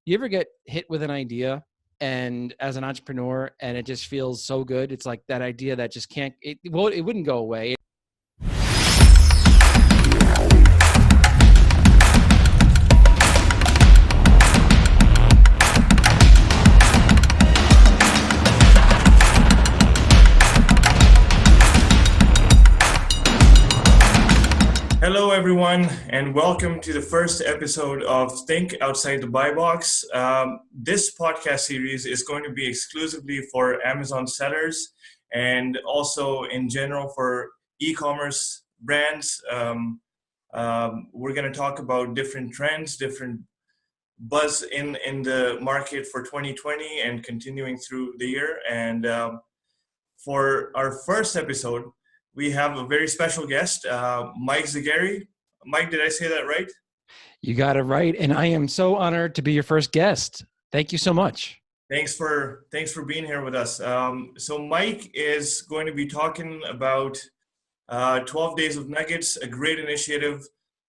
You ever get hit with an idea and as an entrepreneur and it just feels so good? It's like that idea that just can't, it wouldn't go away. Hello, everyone, and welcome to the first episode of Think Outside the Buy Box. This podcast series is going to be exclusively for Amazon sellers and also in general for e-commerce brands. We're going to talk about different trends, different buzz in the market for 2020 and continuing through the year. And for our first episode, we have a very special guest, Mike Zagare. Mike, did I say that right? You got it right. And I am so honored to be your first guest. Thank you so much. Thanks for being here with us. So Mike is going to be talking about 12 Days of Nuggets, a great initiative.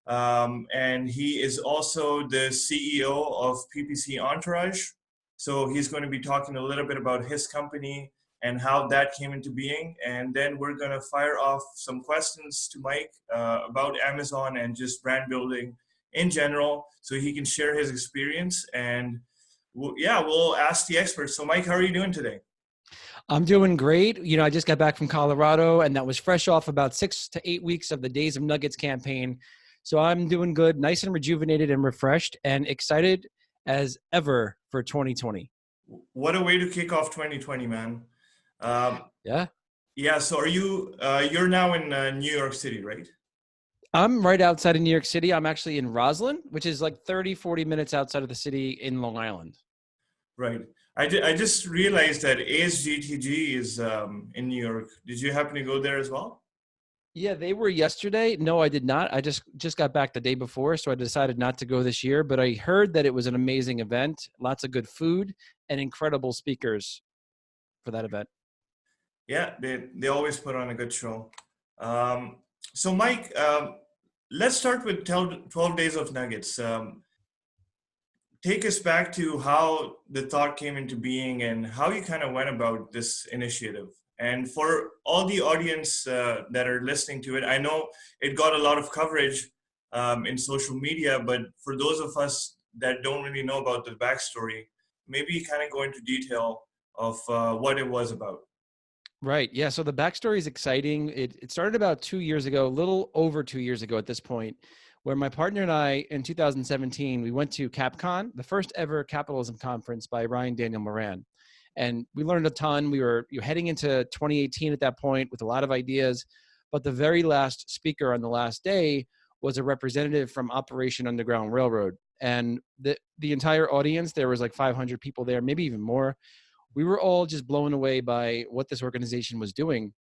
And he is also the CEO of PPC Entourage. So he's going to be talking a little bit about his company and how that came into being. And then we're going to fire off some questions to Mike about Amazon and just brand building in general, so he can share his experience. And we'll ask the experts. So Mike, how are you doing today? I'm doing great. You know, I just got back from Colorado and that was fresh off about 6 to 8 weeks of the Days of Nuggets campaign. So I'm doing good, nice and rejuvenated and refreshed and excited as ever for 2020. What a way to kick off 2020, man. Yeah. So are you're now in New York City, right? I'm right outside of New York City. I'm actually in Roslyn, which is like 30-40 minutes outside of the city in Long Island. Right. I just realized that ASGTG is in New York. Did you happen to go there as well? Yeah, they were yesterday. No, I did not. I just got back the day before, so I decided not to go this year. But I heard that it was an amazing event, lots of good food, and incredible speakers for that event. Yeah, they always put on a good show. So Mike, let's start with 12 Days of Nuggets. Take us back to how the thought came into being and how you kind of went about this initiative. And for all the audience that are listening to it, I know it got a lot of coverage in social media, but for those of us that don't really know about the backstory, maybe kind of go into detail of what it was about. Right. Yeah. So the backstory is exciting. It started about 2 years ago, a little over 2 years ago at this point, where my partner and I, in 2017, we went to CapCon, the first ever capitalism conference by Ryan Daniel Moran. And we learned a ton. We were heading into 2018 at that point with a lot of ideas. But the very last speaker on the last day was a representative from Operation Underground Railroad. And the entire audience, there was like 500 people there, maybe even more. We were all just blown away by what this organization was doing.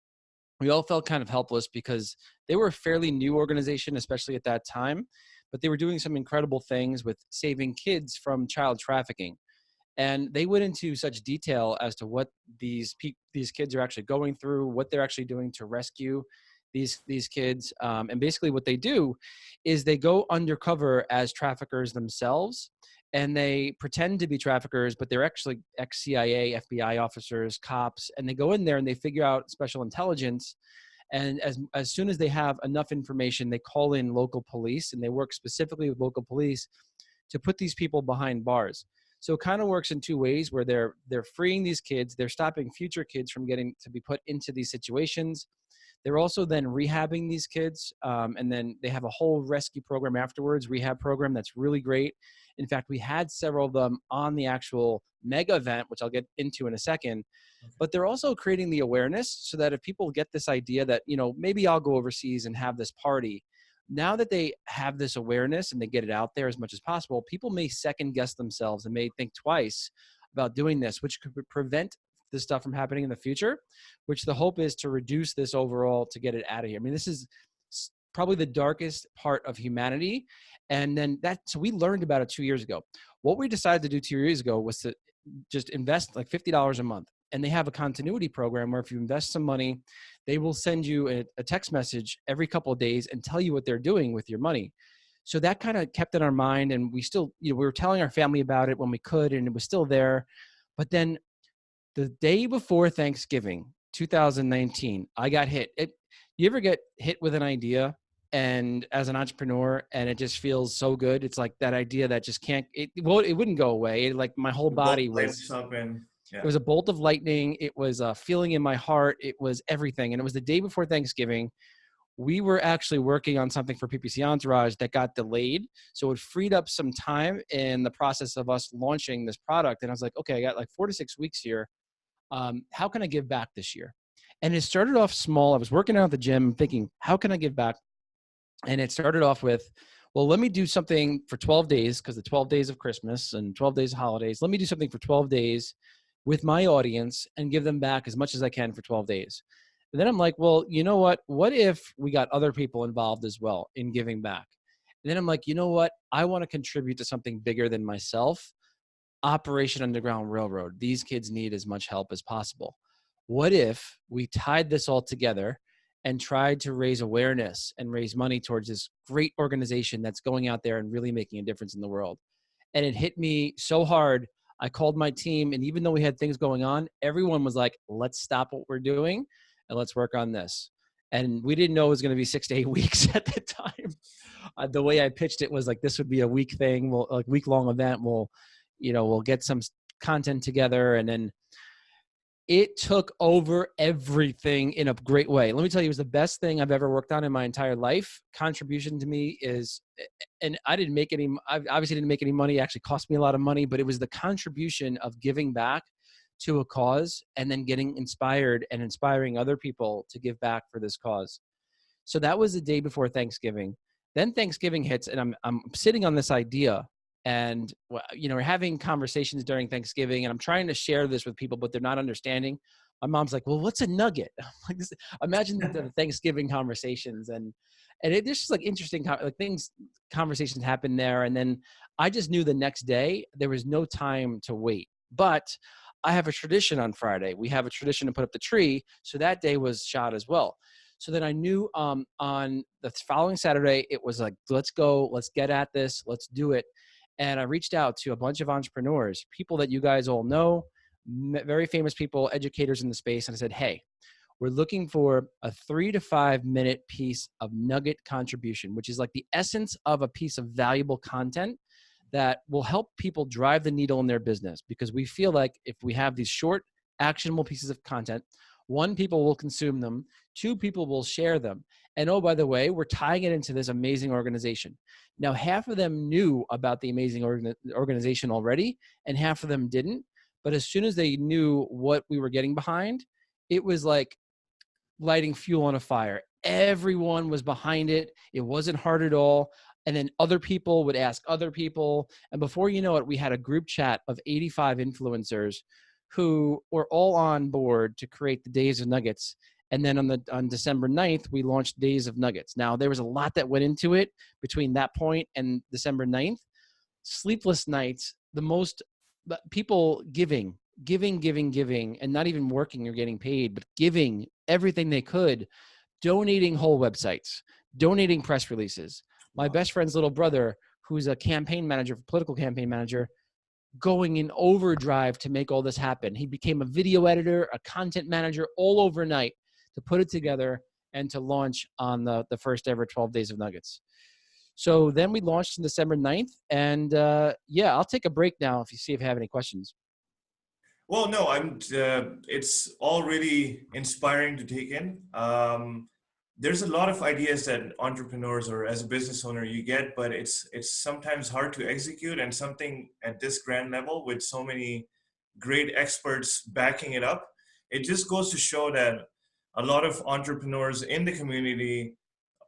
We all felt kind of helpless because they were a fairly new organization, especially at that time, but they were doing some incredible things with saving kids from child trafficking. And they went into such detail as to what these kids are actually going through, what they're actually doing to rescue these kids. And basically what they do is they go undercover as traffickers themselves. And they pretend to be traffickers, but they're actually ex-CIA, FBI officers, cops, and they go in there and they figure out special intelligence. And as soon as they have enough information, they call in local police, and they work specifically with local police to put these people behind bars. So it kind of works in two ways, where they're freeing these kids, they're stopping future kids from getting to be put into these situations. They're also then rehabbing these kids, and then they have a whole rescue program afterwards, rehab program that's really great. In fact, we had several of them on the actual mega event, which I'll get into in a second. But they're also creating the awareness so that if people get this idea that, you know, maybe I'll go overseas and have this party, now that they have this awareness and they get it out there as much as possible, people may second guess themselves and may think twice about doing this, which could prevent this stuff from happening in the future, which the hope is to reduce this overall to get it out of here. I mean, this is probably the darkest part of humanity. And then so we learned about it 2 years ago. What we decided to do 2 years ago was to just invest like $50 a month. And they have a continuity program where if you invest some money, they will send you a text message every couple of days and tell you what they're doing with your money. So that kind of kept in our mind, and we still, we were telling our family about it when we could, and it was still there. But then the day before Thanksgiving, 2019, I got hit. You ever get hit with an idea and as an entrepreneur and it just feels so good? It's like that idea that just can't, it wouldn't go away. Like my whole body was, it was a bolt of lightning. It was a feeling in my heart. It was everything. And it was the day before Thanksgiving. We were actually working on something for PPC Entourage that got delayed. So it freed up some time in the process of us launching this product. And I was like, okay, I got like 4 to 6 weeks here. How can I give back this year? And it started off small. I was working out at the gym thinking, how can I give back? And it started off with, well, let me do something for 12 days because the 12 days of Christmas and 12 days of holidays. Let me do something for 12 days with my audience and give them back as much as I can for 12 days. And then I'm like, well, you know what? What if we got other people involved as well in giving back? And then I'm like, you know what? I want to contribute to something bigger than myself. Operation Underground Railroad. These kids need as much help as possible. What if we tied this all together and tried to raise awareness and raise money towards this great organization that's going out there and really making a difference in the world? And it hit me so hard. I called my team, and even though we had things going on, everyone was like, let's stop what we're doing and let's work on this. And we didn't know it was going to be 6 to 8 weeks at the time. The way I pitched it was like, this would be a week thing. We'll, like, week-long event. We'll get some content together. And then it took over everything in a great way. Let me tell you, it was the best thing I've ever worked on in my entire life. Contribution to me is, and I obviously didn't make any money. It actually cost me a lot of money, but it was the contribution of giving back to a cause and then getting inspired and inspiring other people to give back for this cause. So that was the day before Thanksgiving. Then Thanksgiving hits, and I'm sitting on this idea. And, we're having conversations during Thanksgiving, and I'm trying to share this with people, but they're not understanding. My mom's like, well, what's a nugget? I'm like, imagine the Thanksgiving conversations. And there's just like interesting, conversations happen there. And then I just knew the next day there was no time to wait. But I have a tradition on Friday. We have a tradition to put up the tree. So that day was shot as well. So then I knew on the following Saturday, it was like, let's go, let's get at this, let's do it. And I reached out to a bunch of entrepreneurs, people that you guys all know, very famous people, educators in the space. And I said, hey, we're looking for a 3 to 5 minute piece of nugget contribution, which is like the essence of a piece of valuable content that will help people drive the needle in their business. Because we feel like if we have these short, actionable pieces of content, 1, people will consume them, 2, people will share them. And oh, by the way, we're tying it into this amazing organization. Now, half of them knew about the amazing organization already, and half of them didn't. But as soon as they knew what we were getting behind, it was like lighting fuel on a fire. Everyone was behind it. It wasn't hard at all. And then other people would ask other people. And before you know it, we had a group chat of 85 influencers who were all on board to create the Days of Nuggets. And then on December 9th, we launched Days of Nuggets. Now, there was a lot that went into it between that point and December 9th. Sleepless nights, people giving, and not even working or getting paid, but giving everything they could, donating whole websites, donating press releases. My best friend's little brother, who's a political campaign manager, going in overdrive to make all this happen. He became a video editor, a content manager, all overnight to put it together and to launch on the first ever 12 Days of Nuggets. So then we launched on December 9th. And I'll take a break now if you have any questions. Well, no, it's all really inspiring to take in. There's a lot of ideas that entrepreneurs or as a business owner you get, but it's sometimes hard to execute, and something at this grand level with so many great experts backing it up. It just goes to show that a lot of entrepreneurs in the community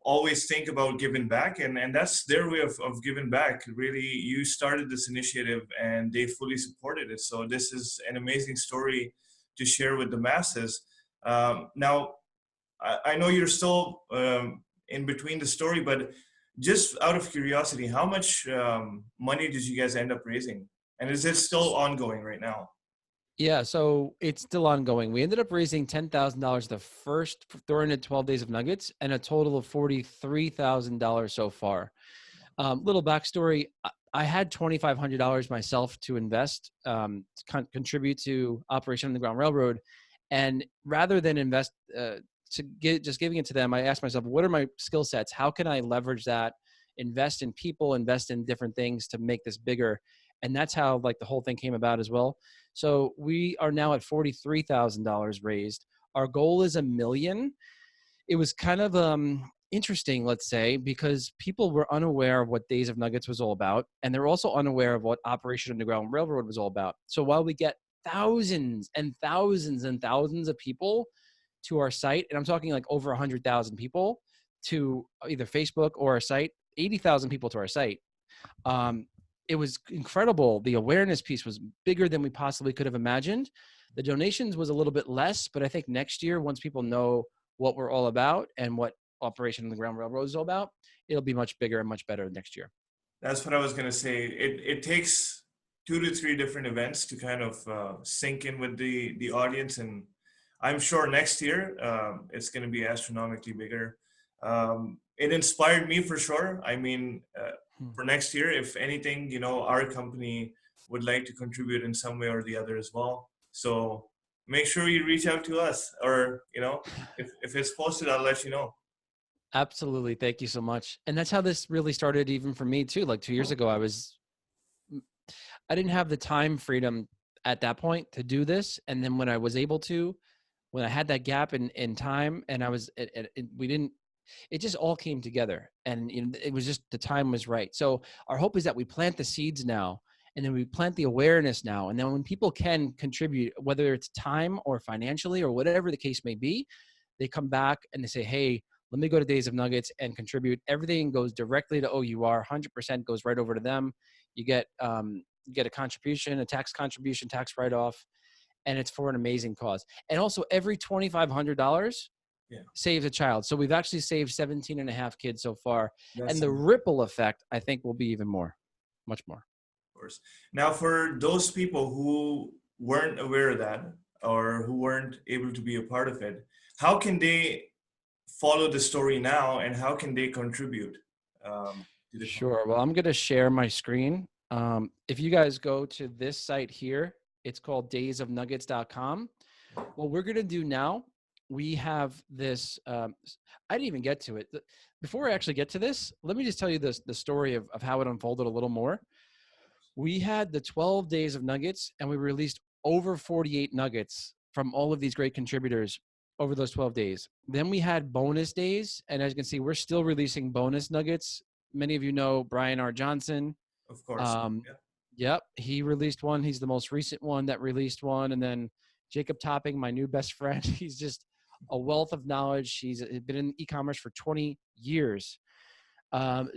always think about giving back, and that's their way of giving back. Really, you started this initiative and they fully supported it. So this is an amazing story to share with the masses. Now, I know you're still in between the story, but just out of curiosity, how much money did you guys end up raising? And is it still ongoing right now? Yeah, so it's still ongoing. We ended up raising $10,000 the first during the 12 Days of Nuggets, and a total of $43,000 so far. Little backstory. I had $2,500 myself to invest, contribute to Operation Underground Railroad. And rather than invest, just giving it to them, I asked myself, what are my skill sets? How can I leverage that, invest in people, invest in different things to make this bigger? And that's how like the whole thing came about as well. So we are now at $43,000 raised. Our goal is $1 million. It was kind of interesting, let's say, because people were unaware of what Days of Nuggets was all about, and they're also unaware of what Operation Underground Railroad was all about. So while we get thousands and thousands and thousands of people to our site, and I'm talking like over 100,000 people to either Facebook or our site, 80,000 people to our site. It was incredible. The awareness piece was bigger than we possibly could have imagined. The donations was a little bit less, but I think next year, once people know what we're all about and what Operation Underground Railroad is all about, it'll be much bigger and much better next year. That's what I was going to say. It takes 2 to 3 different events to kind of sink in with the audience, and I'm sure next year it's going to be astronomically bigger. It inspired me for sure. I mean, for next year, if anything, our company would like to contribute in some way or the other as well. So make sure you reach out to us, or if it's posted, I'll let you know. Absolutely. Thank you so much. And that's how this really started even for me too. Like 2 years ago, I didn't have the time freedom at that point to do this. And then when I was able to, when I had that gap in time and it just all came together, and it was just, the time was right. So our hope is that we plant the seeds now, and then we plant the awareness now. And then when people can contribute, whether it's time or financially or whatever the case may be, they come back and they say, hey, let me go to Days of Nuggets and contribute. Everything goes directly to OUR. 100% goes right over to them. You get a contribution, a tax contribution, tax write-off, and it's for an amazing cause. And also every $2,500 saves a child. So we've actually saved 17 and a half kids so far. And the ripple effect, I think, will be even more, much more. Of course. Now, for those people who weren't aware of that or who weren't able to be a part of it, how can they follow the story now, and how can they contribute to the Sure. Well, I'm going to share my screen. If you guys go to this site here, it's called daysofnuggets.com. What we're going to do now, we have this, I didn't even get to it. Before I actually get to this, let me just tell you the story of how it unfolded a little more. We had the 12 days of nuggets, and we released over 48 nuggets from all of these great contributors over those 12 days. Then we had bonus days, and as you can see, we're still releasing bonus nuggets. Many of you know Brian R. Johnson. Of course. Yep, he released one. He's the most recent one that released one. And then Jacob Topping, my new best friend, he's just a wealth of knowledge. He's been in e-commerce for 20 years.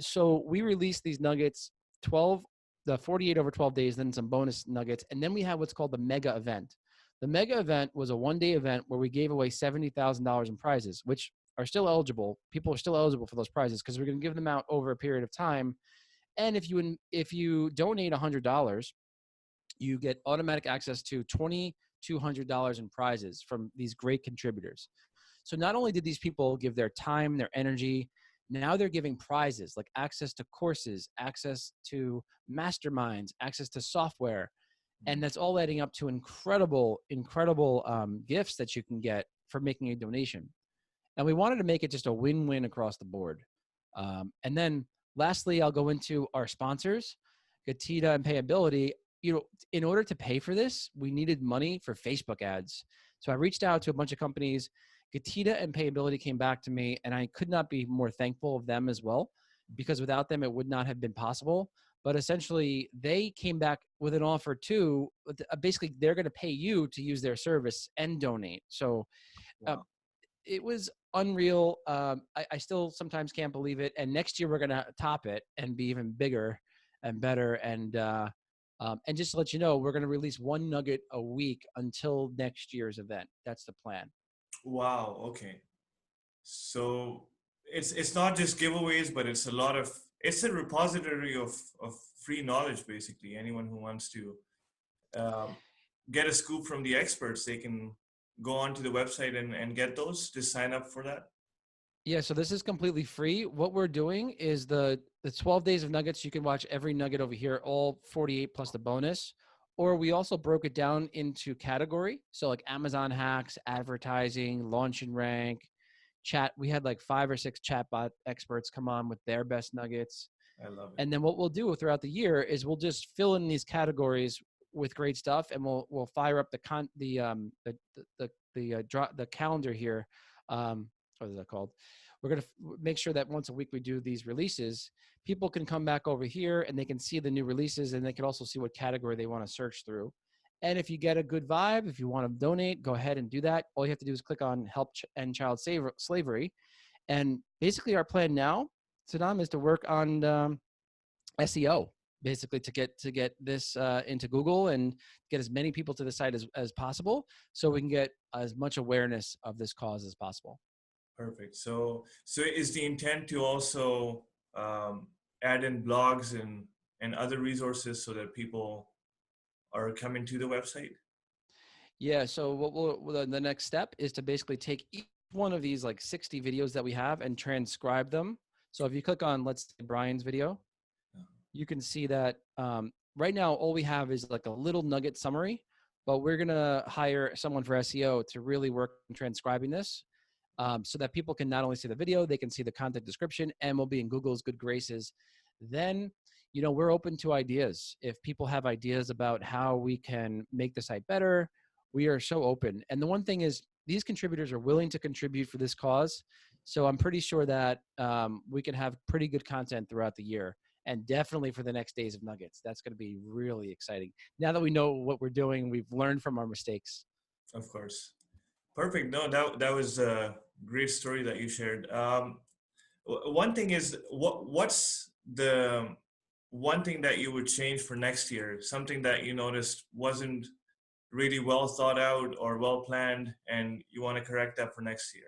So we released these nuggets, the 48 over 12 days, then some bonus nuggets. And then we had what's called the mega event. The mega event was a one-day event where we gave away $70,000 in prizes, which are still eligible. People are still eligible for those prizes because we're going to give them out over a period of time. And if you donate $100, you get automatic access to $2,200 in prizes from these great contributors. So not only did these people give their time, their energy, now they're giving prizes like access to courses, access to masterminds, access to software. And that's all adding up to incredible gifts that you can get for making a donation. And we wanted to make it just a win-win across the board. And then lastly, I'll go into our sponsors, Gatita and Payability. In order to pay for this, we needed money for Facebook ads. So I reached out to a bunch of companies. Gatita and Payability came back to me, and I could not be more thankful of them as well, because without them, it would not have been possible. But essentially, they came back with an offer too. Basically, they're going to pay you to use their service and donate. So it was unreal. I still sometimes can't believe it. And next year, we're going to top it and be even bigger and better. And just to let you know, we're going to release one nugget a week until next year's event. That's the plan. Wow. Okay. So it's not just giveaways, but it's a repository of free knowledge, basically. Anyone who wants to get a scoop from the experts, they can go onto the website and get those. Just sign up for that. Yeah, so this is completely free. What we're doing is the 12 days of nuggets. You can watch every nugget over here, all 48 plus the bonus. Or we also broke it down into category. So like Amazon hacks, advertising, launch and rank, chat. We had like 5 or 6 chatbot experts come on with their best nuggets. I love it. And then what we'll do throughout the year is we'll just fill in these categories with great stuff, and we'll fire up the calendar here. What is that called? We're gonna make sure that once a week we do these releases. People can come back over here and they can see the new releases, and they can also see what category they want to search through. And if you get a good vibe, if you want to donate, go ahead and do that. All you have to do is click on Help End Child Slavery, and basically our plan now, Saddam, is to work on SEO, basically to get this into Google and get as many people to the site as possible, so we can get as much awareness of this cause as possible. Perfect. So is the intent to also add in blogs and other resources so that people are coming to the website? Yeah. So the next step is to basically take each one of these like 60 videos that we have and transcribe them. So if you click on, let's say, Brian's video, you can see that right now all we have is like a little nugget summary, but we're gonna hire someone for SEO to really work on transcribing this, so that people can not only see the video, they can see the content description, and will be in Google's good graces. Then, we're open to ideas. If people have ideas about how we can make the site better, we are so open. And the one thing is, these contributors are willing to contribute for this cause. So I'm pretty sure that we can have pretty good content throughout the year. And definitely for the next days of Nuggets. That's going to be really exciting. Now that we know what we're doing, we've learned from our mistakes. Of course. Perfect. No, that was a great story that you shared. One thing is, what's the one thing that you would change for next year? Something that you noticed wasn't really well thought out or well planned, and you want to correct that for next year?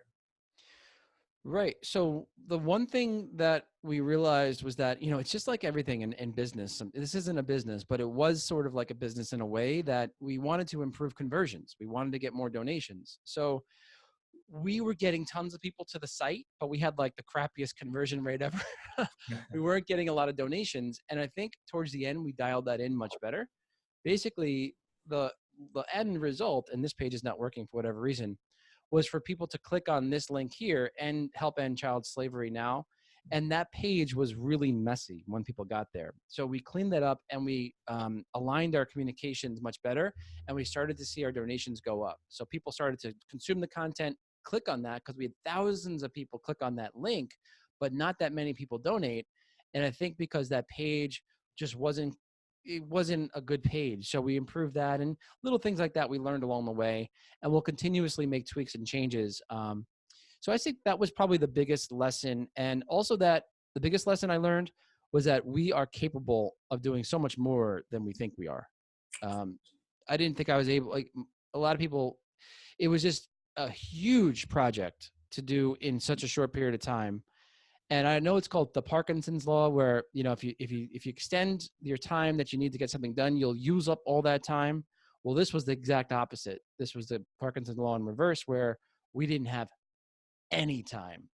Right. So the one thing that we realized was that, it's just like everything in business. This isn't a business, but it was sort of like a business in a way that we wanted to improve conversions. We wanted to get more donations. So we were getting tons of people to the site, but we had like the crappiest conversion rate ever. We weren't getting a lot of donations. And I think towards the end, we dialed that in much better. Basically, the end result, and this page is not working for whatever reason, was for people to click on this link here and help end child slavery now. And that page was really messy when people got there. So we cleaned that up, and we aligned our communications much better, and we started to see our donations go up. So people started to consume the content, click on that, because we had thousands of people click on that link, but not that many people donate. And I think because that page just wasn't a good page. So we improved that, and little things like that we learned along the way, and we'll continuously make tweaks and changes. So I think that was probably the biggest lesson. And also that the biggest lesson I learned was that we are capable of doing so much more than we think we are. I didn't think I was able, like a lot of people, it was just a huge project to do in such a short period of time. And I know it's called the Parkinson's law, where, if you extend your time that you need to get something done, you'll use up all that time. Well, this was the exact opposite. This was the Parkinson's law in reverse, where we didn't have any time.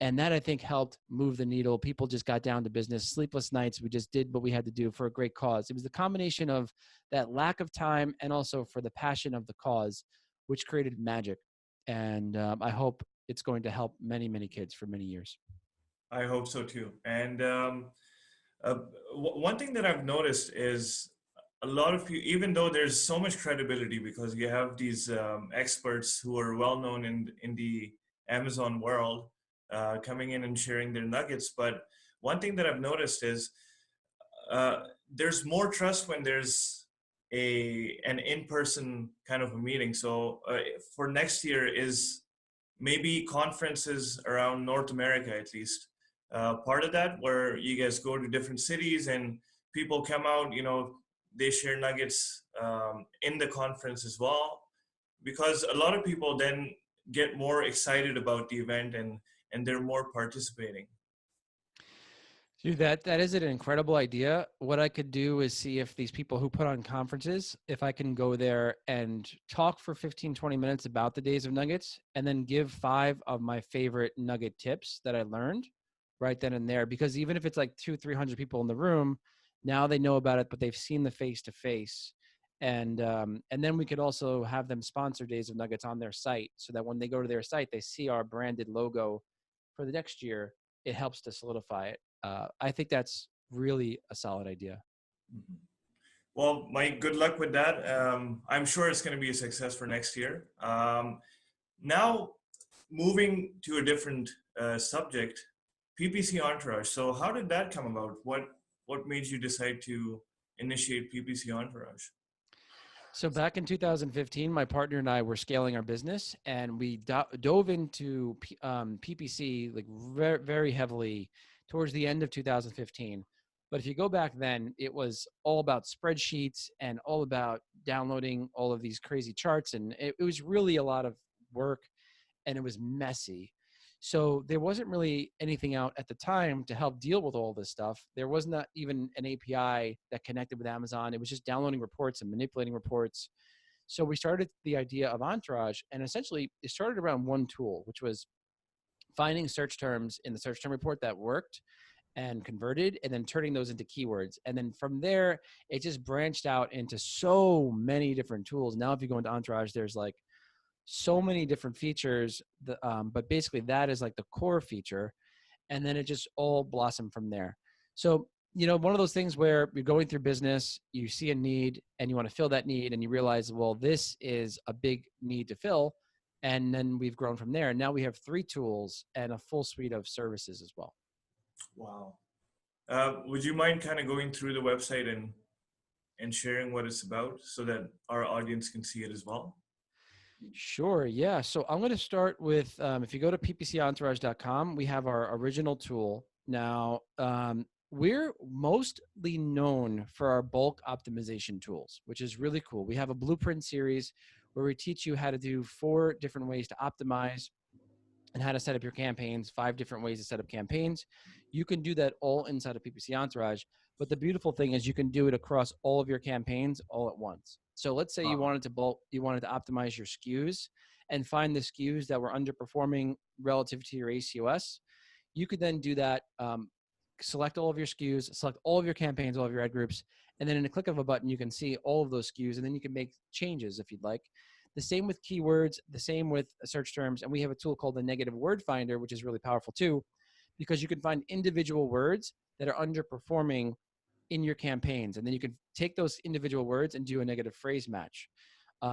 And that, I think, helped move the needle. People just got down to business, sleepless nights. We just did what we had to do for a great cause. It was the combination of that lack of time and also for the passion of the cause, which created magic. And I hope it's going to help many, many kids for many years. I hope so too. And one thing that I've noticed is a lot of people, even though there's so much credibility because you have these experts who are well known in the Amazon world coming in and sharing their nuggets. But one thing that I've noticed is there's more trust when there's an in-person kind of a meeting. So for next year is maybe conferences around North America, at least. Part of that, where you guys go to different cities and people come out, they share nuggets in the conference as well, because a lot of people then get more excited about the event and they're more participating. Dude, that is an incredible idea. What I could do is see if these people who put on conferences, if I can go there and talk for 15, 20 minutes about the Days of Nuggets and then give 5 of my favorite nugget tips that I learned right then and there. Because even if it's like 300 people in the room, now they know about it, but they've seen the face to face. And then we could also have them sponsor Days of Nuggets on their site so that when they go to their site, they see our branded logo for the next year. It helps to solidify it. I think that's really a solid idea. Mhm. Well, Mike, good luck with that. I'm sure it's going to be a success for next year. Now, moving to a different subject, PPC Entourage. So, how did that come about? What made you decide to initiate PPC Entourage? So back in 2015, my partner and I were scaling our business, and we dove into PPC like very, very heavily towards the end of 2015. But if you go back then, it was all about spreadsheets and all about downloading all of these crazy charts, and it was really a lot of work, and it was messy. So there wasn't really anything out at the time to help deal with all this stuff. There was not even an API that connected with Amazon. It was just downloading reports and manipulating reports. So we started the idea of Entourage, and essentially it started around one tool, which was finding search terms in the search term report that worked and converted, and then turning those into keywords. And then from there, it just branched out into so many different tools. Now, if you go into Entourage, there's like so many different features, but basically that is like the core feature. And then it just all blossomed from there. So, one of those things where you're going through business, you see a need and you want to fill that need, and you realize, well, this is a big need to fill. And then we've grown from there. And now we have 3 tools and a full suite of services as well. Wow. Would you mind kind of going through the website and sharing what it's about so that our audience can see it as well? Sure. Yeah. So I'm going to start with if you go to ppcentourage.com, we have our original tool. Now, we're mostly known for our bulk optimization tools, which is really cool. We have a blueprint series where we teach you how to do 4 different ways to optimize and how to set up your campaigns, 5 different ways to set up campaigns. You can do that all inside of PPC Entourage. But the beautiful thing is you can do it across all of your campaigns all at once. So let's say you wanted to optimize your SKUs and find the SKUs that were underperforming relative to your ACOS. You could then do that, select all of your SKUs, select all of your campaigns, all of your ad groups, and then in a click of a button, you can see all of those SKUs, and then you can make changes if you'd like. The same with keywords, the same with search terms, and we have a tool called the Negative Word Finder, which is really powerful too, because you can find individual words that are underperforming in your campaigns, and then you can take those individual words and do a negative phrase match.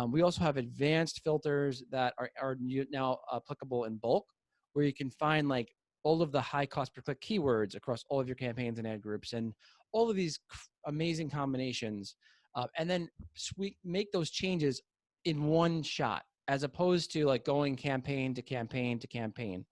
We also have advanced filters that are now applicable in bulk, where you can find like all of the high cost per click keywords across all of your campaigns and ad groups, and all of these amazing combinations, and then make those changes in one shot, as opposed to like going campaign to campaign to campaign.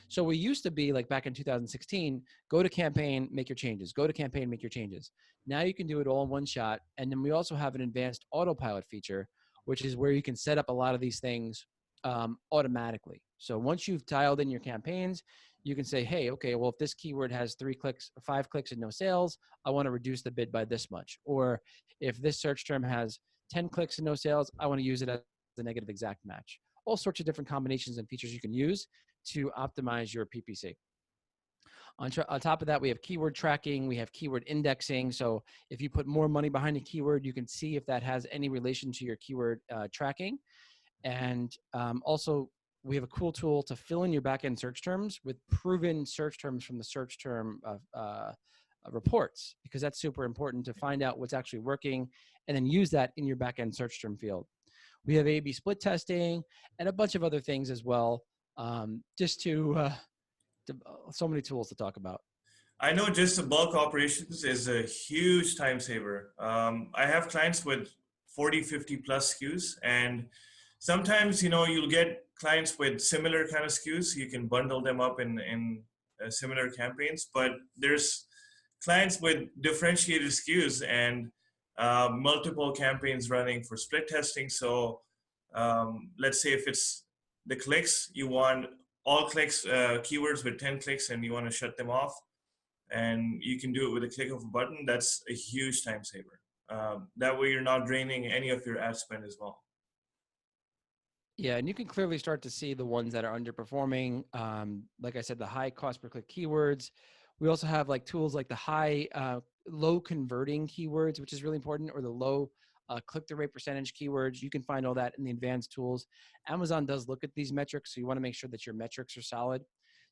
So we used to be like back in 2016, go to campaign, make your changes, go to campaign, make your changes. Now you can do it all in one shot. And then we also have an advanced autopilot feature, which is where you can set up a lot of these things automatically. So once you've dialed in your campaigns, you can say, hey, okay, well, if this keyword has 3 clicks, 5 clicks and no sales, I want to reduce the bid by this much. Or if this search term has 10 clicks and no sales, I want to use it as a negative exact match. All sorts of different combinations and features you can use to optimize your PPC. On top of that, we have keyword tracking, we have keyword indexing. So if you put more money behind a keyword, you can see if that has any relation to your keyword tracking. And also, we have a cool tool to fill in your backend search terms with proven search terms from the search term reports, because that's super important to find out what's actually working and then use that in your backend search term field. We have A/B split testing and a bunch of other things as well, just to so many tools to talk about. I know just the bulk operations is a huge time saver. I have clients with 40, 50 plus SKUs, and sometimes, you'll get clients with similar kind of SKUs. You can bundle them up in similar campaigns, but there's clients with differentiated SKUs and multiple campaigns running for split testing. So let's say if it's the clicks, you want all clicks, keywords with 10 clicks, and you want to shut them off. and you can do it with a click of a button. That's a huge time saver. That way you're not draining any of your ad spend as well. Yeah, and you can clearly start to see the ones that are underperforming. Like I said, the high cost per click keywords. We also have like tools like the low converting keywords, which is really important, or the low click-through rate percentage keywords. You can find all that in the advanced tools. Amazon does look at these metrics, so you want to make sure that your metrics are solid.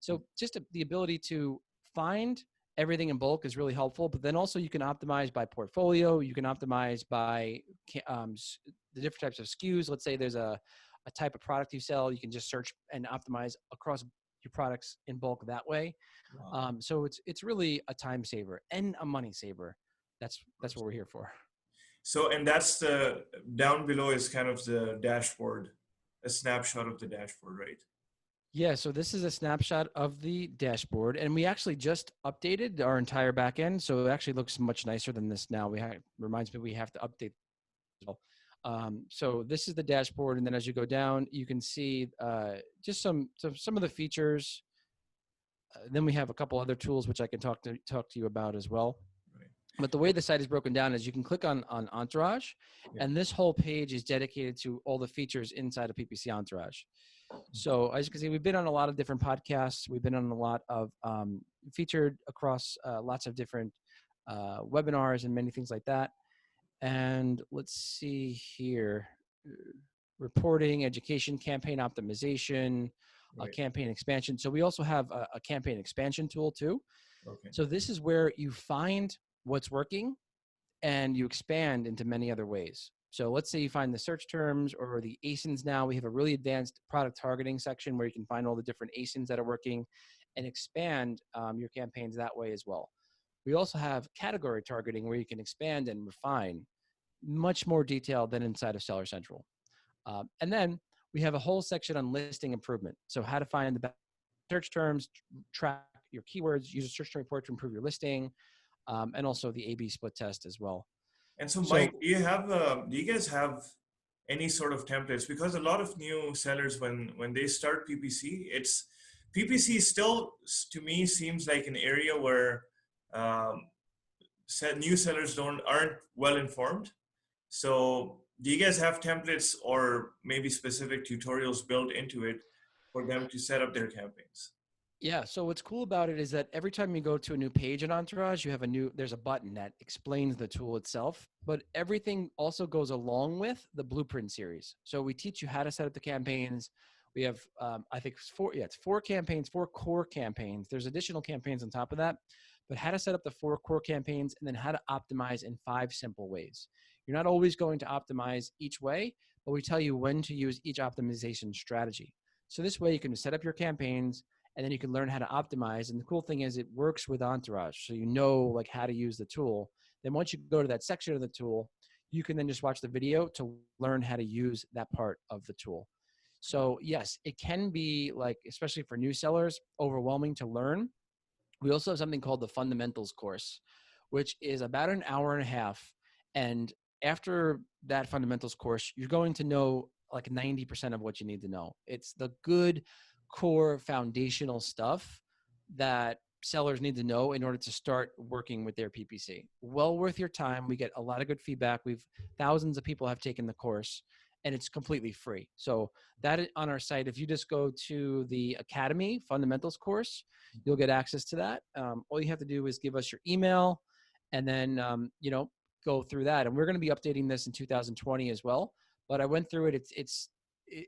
So just the ability to find everything in bulk is really helpful, but then also you can optimize by portfolio. You can optimize by the different types of SKUs. Let's say there's a type of product you sell, you can just search and optimize across your products in bulk that way. Wow. So it's really a time saver and a money saver. That's what we're here for. So, and that's the down below is kind of the dashboard, a snapshot of the dashboard, right? Yeah, so this is a snapshot of the dashboard, and we actually just updated our entire back end, so it actually looks much nicer than this now. Reminds me we have to update as well. So this is the dashboard, and then as you go down, you can see just some of the features. Then we have a couple other tools which I can talk to you about as well. Right. But the way the site is broken down is you can click on Entourage, and this whole page is dedicated to all the features inside of PPC Entourage. So as you can see, we've been on a lot of different podcasts. We've been on a lot of featured across lots of different webinars and many things like that. And let's see here, reporting, education, campaign optimization, campaign expansion. So we also have a campaign expansion tool too. Okay. So this is where you find what's working and you expand into many other ways. So let's say you find the search terms or the ASINs now. We have a really advanced product targeting section where you can find all the different ASINs that are working and expand your campaigns that way as well. We also have category targeting where you can expand and refine much more detail than inside of Seller Central. And then we have a whole section on listing improvement. So how to find the best search terms, track your keywords, use a search term report to improve your listing, and also the A/B split test as well. And so, Mike, do you guys have any sort of templates? Because a lot of new sellers, when they start PPC, PPC still, to me, seems like an area where new sellers aren't well informed. So do you guys have templates or maybe specific tutorials built into it for them to set up their campaigns? Yeah. So what's cool about it is that every time you go to a new page in Entourage, there's a button that explains the tool itself, but everything also goes along with the blueprint series. So we teach you how to set up the campaigns. We have, I think it's four campaigns, 4 core campaigns. There's additional campaigns on top of that, but how to set up the 4 core campaigns and then how to optimize in 5 simple ways. You're not always going to optimize each way, but we tell you when to use each optimization strategy. So this way you can set up your campaigns and then you can learn how to optimize. And the cool thing is it works with Entourage. So you know like how to use the tool. Then once you go to that section of the tool, you can then just watch the video to learn how to use that part of the tool. So yes, it can be like, especially for new sellers, overwhelming to learn. We also have something called the fundamentals course, which is about an hour and a half. And after that fundamentals course, you're going to know like 90% of what you need to know. It's the good core foundational stuff that sellers need to know in order to start working with their PPC. Well worth your time. We get a lot of good feedback. Thousands of people have taken the course and it's completely free. So that on our site, if you just go to the Academy fundamentals course, you'll get access to that. All you have to do is give us your email and then, go through that. And we're going to be updating this in 2020 as well. But I went through it.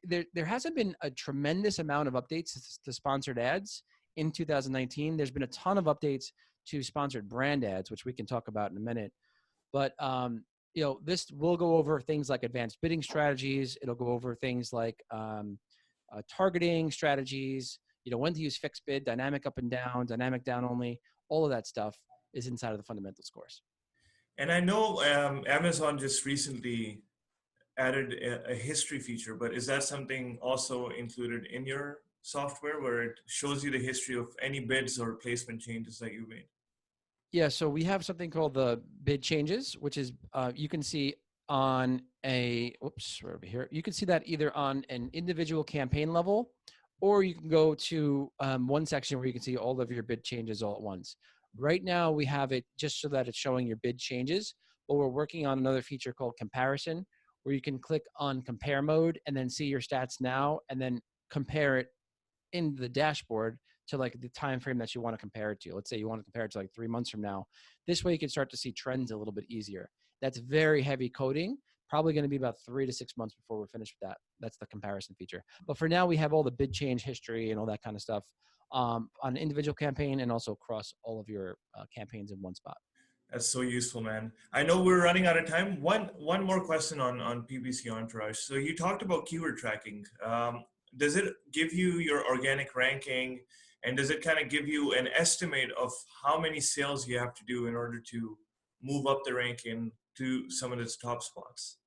There hasn't been a tremendous amount of updates to sponsored ads in 2019. There's been a ton of updates to sponsored brand ads, which we can talk about in a minute. But this will go over things like advanced bidding strategies. It'll go over things like targeting strategies. When to use fixed bid, dynamic up and down, dynamic down only. All of that stuff is inside of the fundamentals course. And I know Amazon just recently added a history feature, but is that something also included in your software where it shows you the history of any bids or placement changes that you made? Yeah, so we have something called the bid changes, which is you can see on we're over here. You can see that either on an individual campaign level, or you can go to one section where you can see all of your bid changes all at once. Right now, we have it just so that it's showing your bid changes, but we're working on another feature called comparison, where you can click on compare mode and then see your stats now and then compare it in the dashboard to like the time frame that you want to compare it to. Let's say you want to compare it to like 3 months from now. This way you can start to see trends a little bit easier. That's very heavy coding. Probably going to be about 3 to 6 months before we're finished with that. That's the comparison feature. But for now, we have all the bid change history and all that kind of stuff on an individual campaign and also across all of your campaigns in one spot. That's so useful, man. I know we're running out of time. One more question on PPC Entourage. So you talked about keyword tracking. Does it give you your organic ranking, and does it kind of give you an estimate of how many sales you have to do in order to move up the ranking to some of its top spots?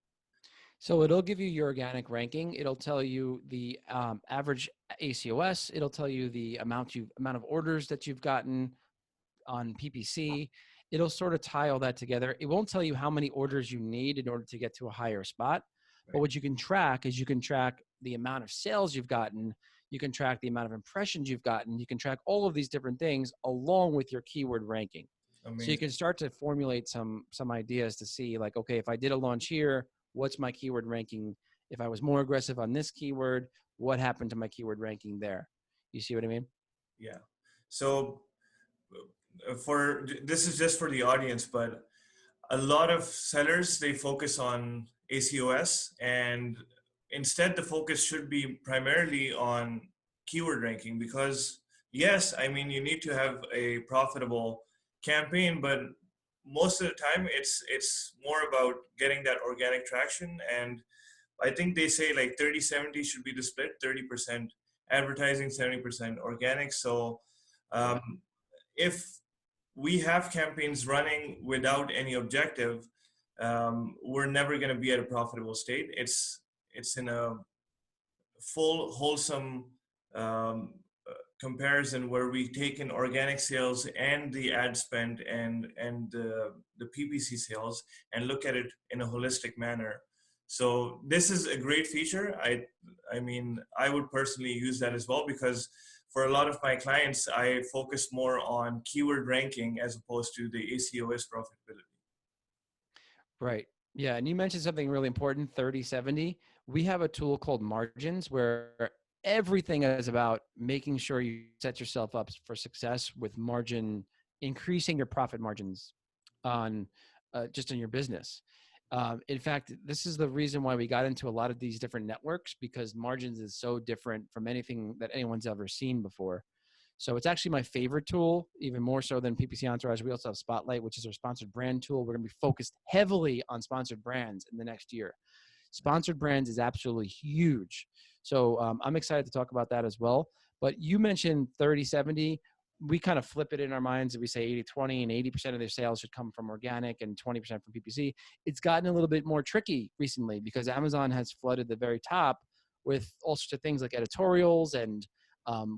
So it'll give you your organic ranking. It'll tell you the average ACOS. It'll tell you the amount of orders that you've gotten on PPC. It'll sort of tie all that together. It won't tell you how many orders you need in order to get to a higher spot. But what you can track is you can track the amount of sales you've gotten. You can track the amount of impressions you've gotten. You can track all of these different things along with your keyword ranking. Amazing. So you can start to formulate some ideas to see like, okay, if I did a launch here, what's my keyword ranking? If I was more aggressive on this keyword, what happened to my keyword ranking there? You see what I mean? Yeah. So for this is just for the audience, but a lot of sellers, they focus on ACOS, and instead the focus should be primarily on keyword ranking, because yes, I mean, you need to have a profitable campaign, but most of the time it's more about getting that organic traction. And I think they say like 30-70 should be the split, 30% advertising, 70% organic. So if we have campaigns running without any objective, we're never going to be at a profitable state. It's in a full wholesome comparison where we take in organic sales and the ad spend and the PPC sales and look at it in a holistic manner. So this is a great feature. I mean, I would personally use that as well, because for a lot of my clients, I focus more on keyword ranking as opposed to the ACOS profitability. Right. Yeah. And you mentioned something really important, 30-70. We have a tool called Margins where everything is about making sure you set yourself up for success with margin, increasing your profit margins on just on your business. In fact, this is the reason why we got into a lot of these different networks, because Margins is so different from anything that anyone's ever seen before. So it's actually my favorite tool, even more so than PPC Entourage. We also have Spotlight, which is our sponsored brand tool. We're going to be focused heavily on sponsored brands in the next year. Sponsored brands is absolutely huge. So I'm excited to talk about that as well. But you mentioned 30-70. We kind of flip it in our minds and we say 80-20, and 80% of their sales should come from organic and 20% from PPC. It's gotten a little bit more tricky recently because Amazon has flooded the very top with all sorts of things like editorials and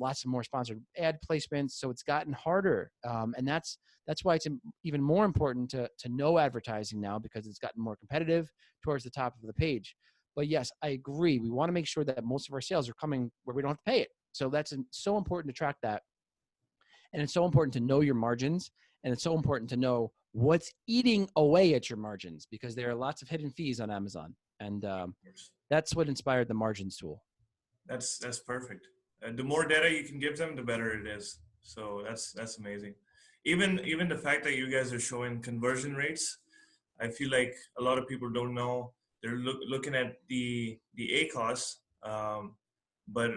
lots of more sponsored ad placements. So it's gotten harder. And that's why it's even more important to know advertising now, because it's gotten more competitive towards the top of the page. But yes, I agree. We want to make sure that most of our sales are coming where we don't have to pay it. So that's so important to track that. And it's so important to know your margins. And it's so important to know what's eating away at your margins, because there are lots of hidden fees on Amazon. And that's what inspired the Margins tool. That's perfect. The more data you can give them, the better it is. So that's amazing. Even the fact that you guys are showing conversion rates, I feel like a lot of people don't know. They're looking at the ACOS, but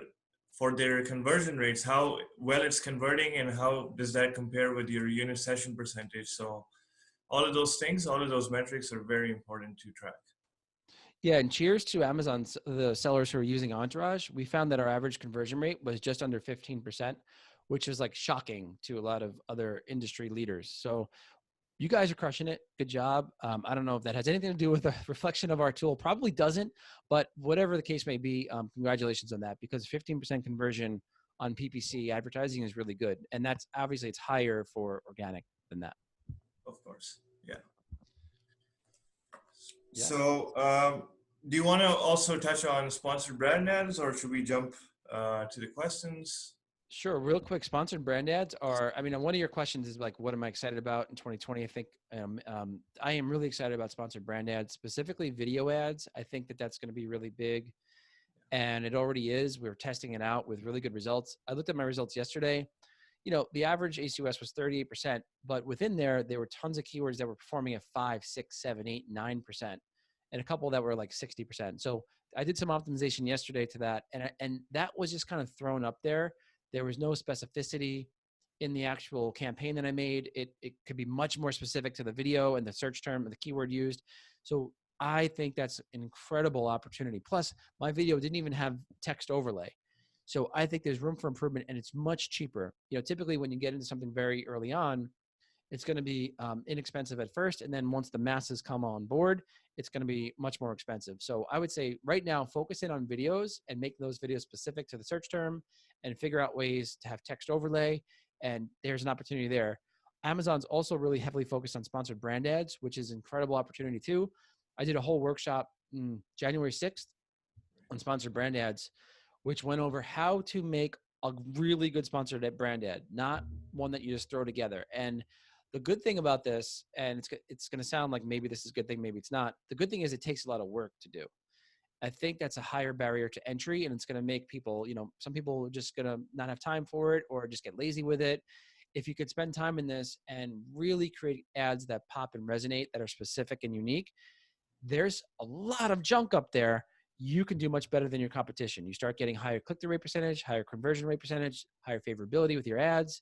for their conversion rates, how well it's converting and how does that compare with your unit session percentage. So all of those things, all of those metrics are very important to track. Yeah, and cheers to Amazon, the sellers who are using Entourage. We found that our average conversion rate was just under 15%, which is like shocking to a lot of other industry leaders. So you guys are crushing it. Good job. I don't know if that has anything to do with the reflection of our tool. Probably doesn't, but whatever the case may be, congratulations on that, because 15% conversion on PPC advertising is really good. And that's obviously it's higher for organic than that. Of course. Yeah. Yeah. So do you want to also touch on sponsored brand ads, or should we jump to the questions? Sure. Real quick, sponsored brand ads are, I mean, one of your questions is like, what am I excited about in 2020? I think I am really excited about sponsored brand ads, specifically video ads. I think that that's going to be really big. And it already is. We're testing it out with really good results. I looked at my results yesterday. The average ACOS was 38%, but within there were tons of keywords that were performing at 5, 6, 7, 8, 9%, and a couple that were like 60%. So I did some optimization yesterday to that, and that was just kind of thrown up there. There was no specificity in the actual campaign that I made. It could be much more specific to the video and the search term and the keyword used. So I think that's an incredible opportunity. Plus, my video didn't even have text overlay. So I think there's room for improvement, and it's much cheaper. Typically when you get into something very early on, it's going to be inexpensive at first. And then once the masses come on board, it's going to be much more expensive. So I would say right now, focus in on videos and make those videos specific to the search term and figure out ways to have text overlay. And there's an opportunity there. Amazon's also really heavily focused on sponsored brand ads, which is an incredible opportunity too. I did a whole workshop January 6th on sponsored brand ads, which went over how to make a really good sponsored brand ad, not one that you just throw together. And the good thing about this, and it's going to sound like maybe this is a good thing, maybe it's not. The good thing is it takes a lot of work to do. I think that's a higher barrier to entry, and it's going to make people, some people are just going to not have time for it or just get lazy with it. If you could spend time in this and really create ads that pop and resonate, that are specific and unique, there's a lot of junk up there. You can do much better than your competition. You start getting higher click-through rate percentage, higher conversion rate percentage, higher favorability with your ads,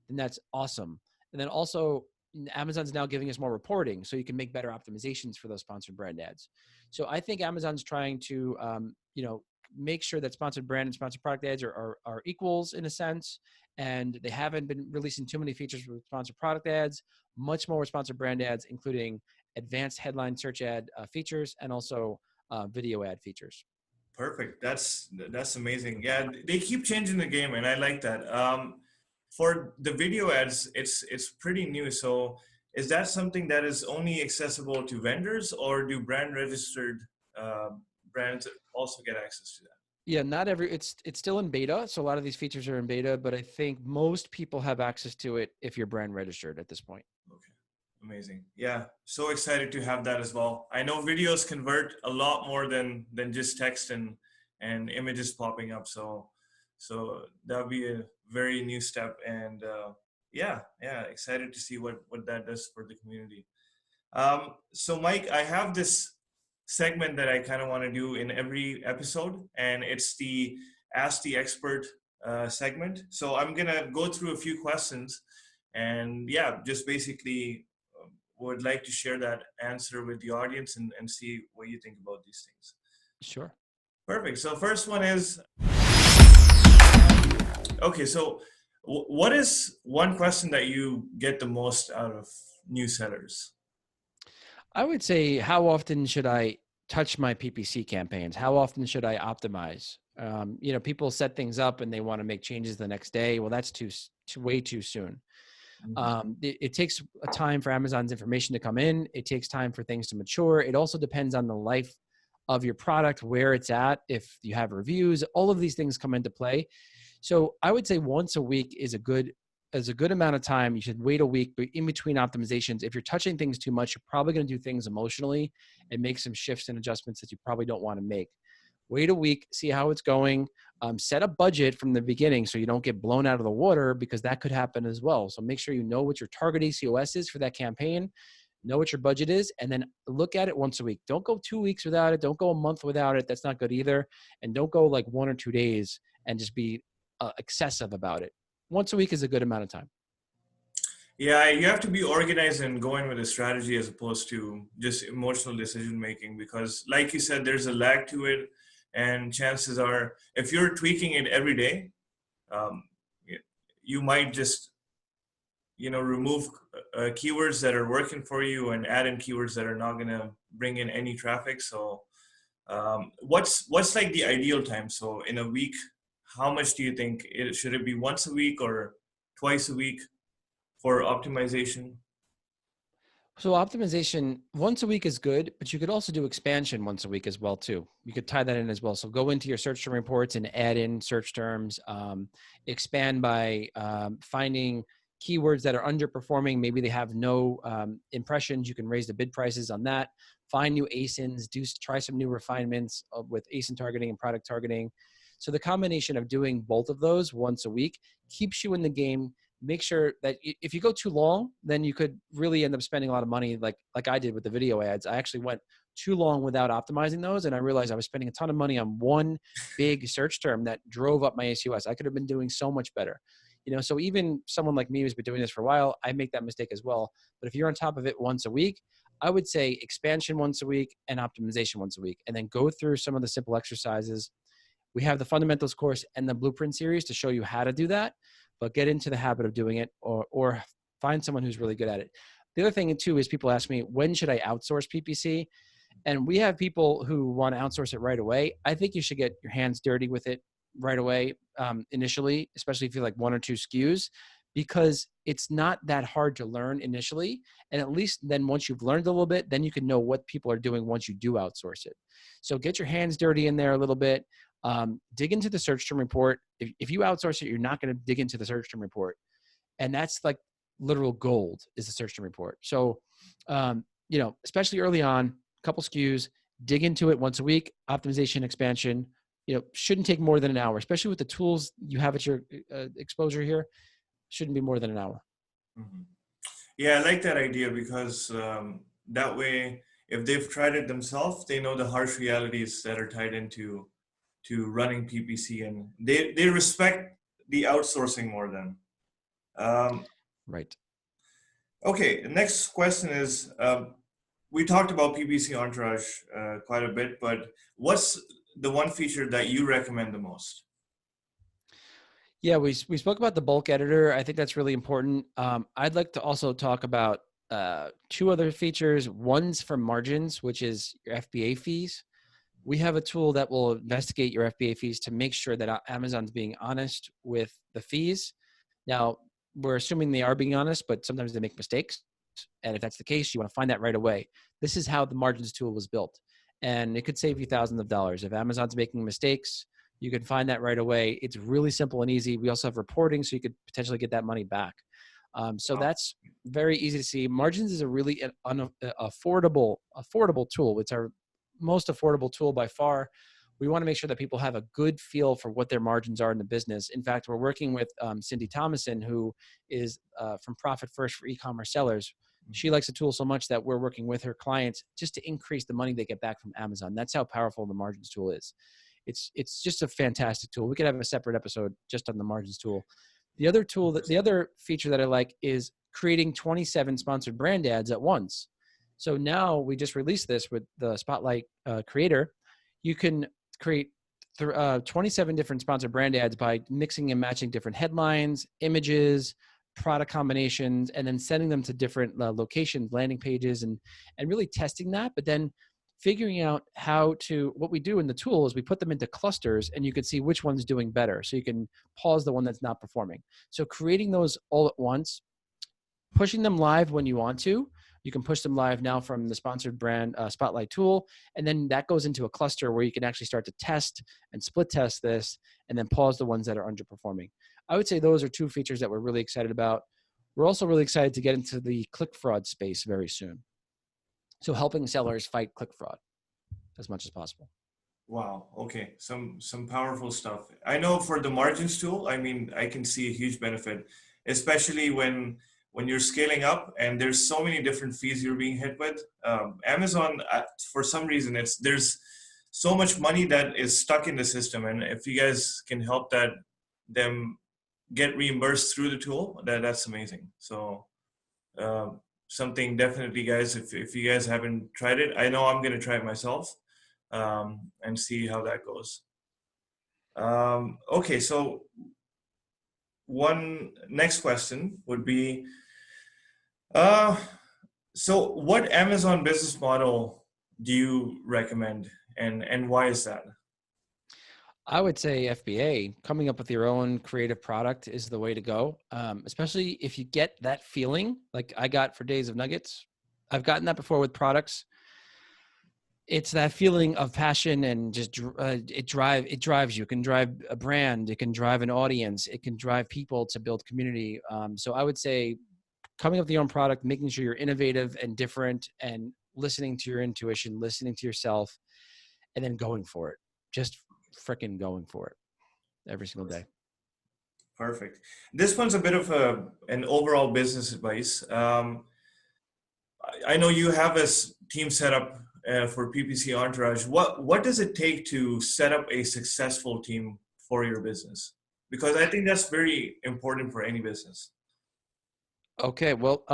then that's awesome. And then also Amazon's now giving us more reporting, so you can make better optimizations for those sponsored brand ads. So I think Amazon's trying to, make sure that sponsored brand and sponsored product ads are equals in a sense. And they haven't been releasing too many features with sponsored product ads, much more with sponsored brand ads, including advanced headline search ad features and also video ad features. Perfect. That's amazing. Yeah, they keep changing the game, and I like that. For the video ads, it's pretty new. So, is that something that is only accessible to vendors, or do brand registered brands also get access to that? Yeah, not every it's still in beta. So a lot of these features are in beta, but I think most people have access to it if you're brand registered at this point. Okay. Amazing. Yeah. So excited to have that as well. I know videos convert a lot more than just text and images popping up. So that'll be a very new step. And yeah, excited to see what that does for the community. So Mike, I have this segment that I kind of want to do in every episode, and it's the Ask the Expert segment. So I'm gonna go through a few questions, and yeah, just basically would like to share that answer with the audience and see what you think about these things. Sure. Perfect. So first one is, okay, so what is one question that you get the most out of new sellers? I would say, how often should I touch my PPC campaigns? How often should I optimize? People set things up and they want to make changes the next day. Well, that's way too soon. It takes a time for Amazon's information to come in. It takes time for things to mature. It also depends on the life of your product, where it's at, if you have reviews, all of these things come into play. So I would say once a week is a good amount of time. You should wait a week, but in between optimizations, if you're touching things too much, you're probably going to do things emotionally and make some shifts and adjustments that you probably don't want to make. Wait a week, see how it's going. Set a budget from the beginning so you don't get blown out of the water, because that could happen as well. So make sure you know what your target ACOS is for that campaign, know what your budget is, and then look at it once a week. Don't go 2 weeks without it. Don't go a month without it. That's not good either. And don't go like 1 or 2 days and just be excessive about it. Once a week is a good amount of time. Yeah, you have to be organized and go in with a strategy as opposed to just emotional decision making, because like you said, there's a lag to it. And chances are, if you're tweaking it every day, you might just, remove keywords that are working for you and add in keywords that are not going to bring in any traffic. So what's like the ideal time? So in a week, how much do you think should it be? Once a week or twice a week for optimization? So optimization once a week is good, but you could also do expansion once a week as well too. You could tie that in as well. So go into your search term reports and add in search terms. Expand by finding keywords that are underperforming. Maybe they have no impressions. You can raise the bid prices on that. Find new ASINs. Try some new refinements with ASIN targeting and product targeting. So the combination of doing both of those once a week keeps you in the game. Make sure that if you go too long, then you could really end up spending a lot of money like I did with the video ads. I actually went too long without optimizing those, and I realized I was spending a ton of money on one big search term that drove up my ACOS. I could have been doing so much better. So even someone like me who's been doing this for a while, I make that mistake as well. But if you're on top of it once a week, I would say expansion once a week and optimization once a week, and then go through some of the simple exercises. We have the fundamentals course and the blueprint series to show you how to do that, but get into the habit of doing it, or find someone who's really good at it. The other thing too is people ask me, when should I outsource PPC? And we have people who want to outsource it right away. I think you should get your hands dirty with it right away, initially, especially if you like 1 or 2 SKUs, because it's not that hard to learn initially. And at least then once you've learned a little bit, then you can know what people are doing once you do outsource it. So get your hands dirty in there a little bit. Dig into the search term report. If you outsource it, you're not going to dig into the search term report. And that's like literal gold is the search term report. So, especially early on, a couple SKUs, dig into it once a week, optimization, expansion, shouldn't take more than an hour, especially with the tools you have at your exposure here, shouldn't be more than an hour. Mm-hmm. Yeah, I like that idea because that way, if they've tried it themselves, they know the harsh realities that are tied into running PPC, and they respect the outsourcing more than. Right. Okay, the next question is, we talked about PPC Entourage quite a bit, but what's the one feature that you recommend the most? Yeah, we spoke about the bulk editor. I think that's really important. I'd like to also talk about 2 other features. One's for margins, which is your FBA fees. We have a tool that will investigate your FBA fees to make sure that Amazon's being honest with the fees. Now, we're assuming they are being honest, but sometimes they make mistakes. And if that's the case, you want to find that right away. This is how the margins tool was built. And it could save you thousands of dollars. If Amazon's making mistakes, you can find that right away. It's really simple and easy. We also have reporting, so you could potentially get that money back. So that's very easy to see. Margins is a really affordable tool. It's our most affordable tool by far. We want to make sure that people have a good feel for what their margins are in the business. In fact, we're working with Cindy Thomason, who is from Profit First for e-commerce sellers. She likes the tool so much that we're working with her clients just to increase the money they get back from Amazon. That's how powerful the margins tool is. It's just a fantastic tool. We could have a separate episode just on the margins tool. The other feature that I like is creating 27 sponsored brand ads at once. So now we just released this with the Spotlight Creator. You can create 27 different sponsored brand ads by mixing and matching different headlines, images, product combinations, and then sending them to different locations, landing pages, and really testing that. But then figuring out what we do in the tool is we put them into clusters, and you can see which one's doing better. So you can pause the one that's not performing. So creating those all at once, pushing them live when you want to. You can push them live now from the sponsored brand Spotlight tool. And then that goes into a cluster where you can actually start to test and split test this and then pause the ones that are underperforming. I would say those are 2 features that we're really excited about. We're also really excited to get into the click fraud space very soon. So helping sellers fight click fraud as much as possible. Wow. Okay. Some powerful stuff. I know for the margins tool, I mean, I can see a huge benefit, especially when you're scaling up and there's so many different fees you're being hit with. Amazon, for some reason, there's so much money that is stuck in the system, and if you guys can help them get reimbursed through the tool, that's amazing. So something definitely, guys, if you guys haven't tried it, I know I'm going to try it myself and see how that goes. Okay, so one next question would be, so what Amazon business model do you recommend, and why is that? I would say FBA, coming up with your own creative product is the way to go, especially if you get that feeling like I got for Days of Nuggets. I've gotten that before with products. It's that feeling of passion and just it drives you. It can drive a brand. It can drive an audience. It can drive people to build community. So I would say coming up with your own product, making sure you're innovative and different, and listening to your intuition, listening to yourself, and then going for it. Just freaking going for it every single day. Perfect. This one's a bit of an overall business advice. I know you have a team set up for PPC Entourage. What does it take to set up a successful team for your business? Because I think that's very important for any business. Okay, well,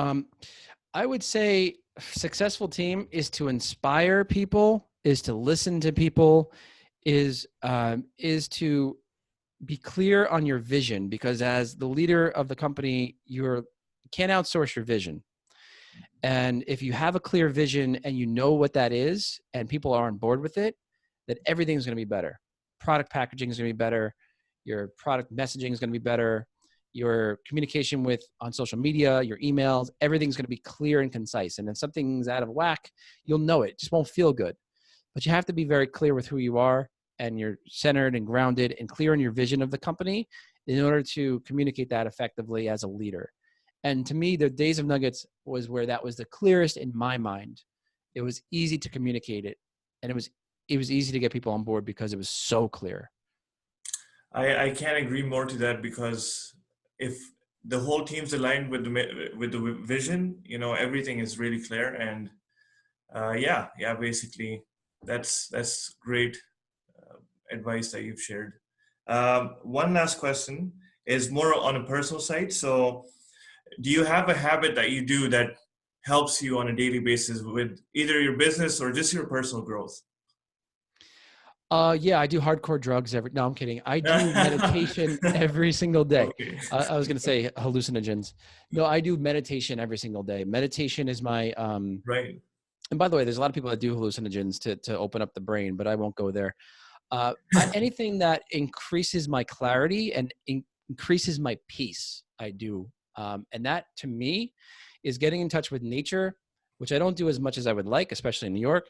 I would say successful team is to inspire people, is to listen to people, is to be clear on your vision, because as the leader of the company, you can't outsource your vision. And if you have a clear vision and you know what that is and people are on board with it, then everything's going to be better. Product packaging is going to be better. Your product messaging is going to be better. Your communication on social media, your emails, everything's going to be clear and concise. And if something's out of whack, you'll know it. It just won't feel good. But you have to be very clear with who you are, and you're centered and grounded and clear in your vision of the company in order to communicate that effectively as a leader. And to me, the Days of Nuggets was where that was the clearest in my mind. It was easy to communicate it, and it was easy to get people on board because it was so clear. I can't agree more to that, because if the whole team's aligned with the vision, everything is really clear. And basically that's great advice that you've shared. One last question is more on a personal side. So do you have a habit that you do that helps you on a daily basis with either your business or just your personal growth? Yeah, I do hardcore drugs no, I'm kidding. I do meditation every single day. Okay. I was going to say hallucinogens. No, I do meditation every single day. Meditation is my, Right. And by the way, there's a lot of people that do hallucinogens to open up the brain, but I won't go there. Anything that increases my clarity and increases my peace, I do. And that to me is getting in touch with nature, which I don't do as much as I would like, especially in New York.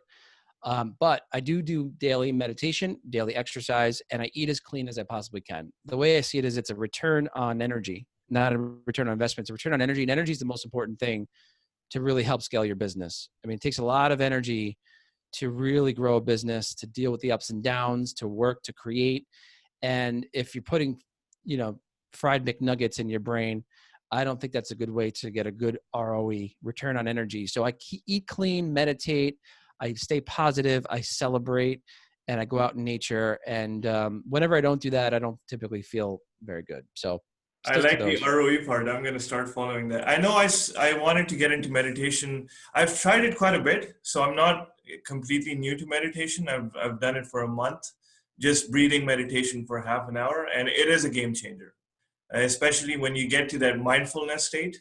But I do daily meditation, daily exercise, and I eat as clean as I possibly can. The way I see it is it's a return on energy, not a return on investment. It's a return on energy, and energy is the most important thing to really help scale your business. I mean, it takes a lot of energy to really grow a business, to deal with the ups and downs, to work, to create. And if you're putting, fried McNuggets in your brain, I don't think that's a good way to get a good ROE, return on energy. So I eat clean, meditate, I stay positive, I celebrate, and I go out in nature. And whenever I don't do that, I don't typically feel very good. So I like the ROE part. I'm going to start following that. I know I wanted to get into meditation. I've tried it quite a bit, so I'm not completely new to meditation. I've done it for a month, just breathing meditation for half an hour, and it is a game changer, especially when you get to that mindfulness state.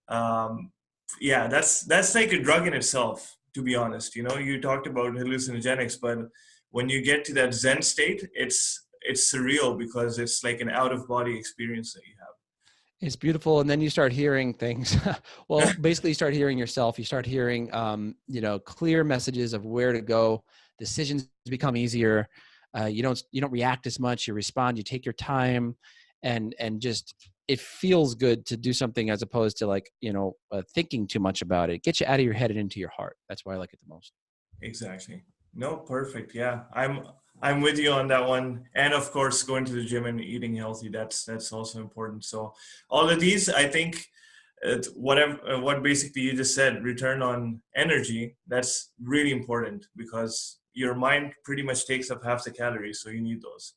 That's like a drug in itself, to be honest. You talked about hallucinogenics, but when you get to that Zen state, it's surreal, because it's like an out-of-body experience that you have. It's beautiful. And then you start hearing things. Well, basically you start hearing yourself. You start hearing, clear messages of where to go. Decisions become easier. You don't react as much. You respond, you take your time, and just, it feels good to do something as opposed to thinking too much about it. Get you out of your head and into your heart. That's why I like it the most. Exactly. No, perfect. Yeah. I'm with you on that one. And of course, going to the gym and eating healthy, that's also important. So all of these, I think, what basically you just said, return on energy, that's really important, because your mind pretty much takes up half the calories. So you need those.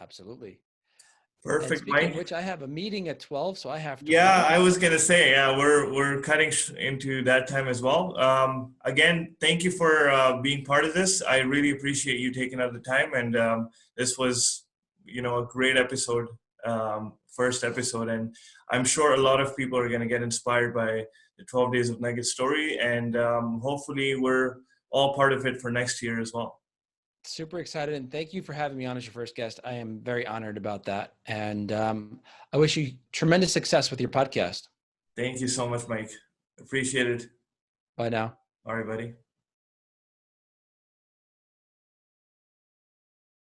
Absolutely. Perfect, And speaking Mike. of which, I have a meeting at 12, so I have to Yeah, run. I was gonna say, yeah, we're cutting into that time as well. Again, thank you for being part of this. I really appreciate you taking out the time, and this was, a great episode, first episode, and I'm sure a lot of people are gonna get inspired by the 12 Days of Nugget story, and hopefully we're all part of it for next year as well. Super excited, and thank you for having me on as your first guest. I am very honored about that, and I wish you tremendous success with your podcast. Thank you so much, Mike. Appreciate it. Bye now. All right, buddy.